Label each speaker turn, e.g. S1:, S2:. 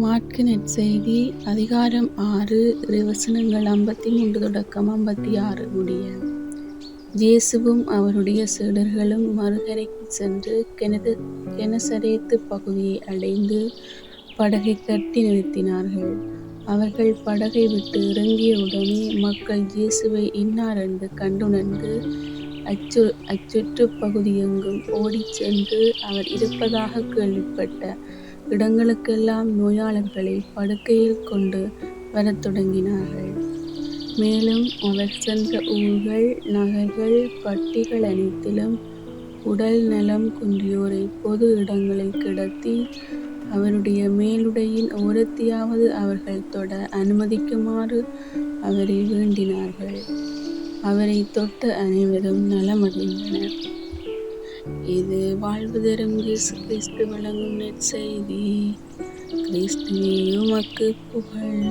S1: மாற்கு நற்செய்தி அதிகாரம் 6 இறைவசனங்கள் 53-56 முடிய. இயேசுவும் அவருடைய சீடர்களும் மறுகரைக்குச் சென்று கெனசரேத்து பகுதியை அடைந்து படகைக் கட்டி நிறுத்தினார்கள். அவர்கள் படகை விட்டு இறங்கியவுடனே மக்கள் இயேசுவை இன்னாரென்று கண்டுணர்ந்து அச்சுற்றுப் பகுதியெங்கும் ஓடிச் சென்று அவர் இருப்பதாகக் கேள்விப்பட்ட இடங்களுக்கெல்லாம் நோயாளர்களை படுக்கையில் கொண்டு வரத் தொடங்கினார்கள். மேலும் அவர் சென்ற ஊர்கள், நகர்கள், பட்டிகள் அனைத்திலும் உடல் நலம் குன்றியோரை பொது இடங்களில் கிடத்தி அவருடைய மேலுடையின் ஓரத்தையாவது அவர்கள் தொட அனுமதிக்குமாறு அவரை வேண்டினார்கள். அவரை தொட்ட அனைவரும் நலமடைந்தனர். இது வாழ்வு தரும் இயேசு கிறிஸ்து வழங்கும் நற்செய்தி. கிறிஸ்துவே உமக்கு புகழ்.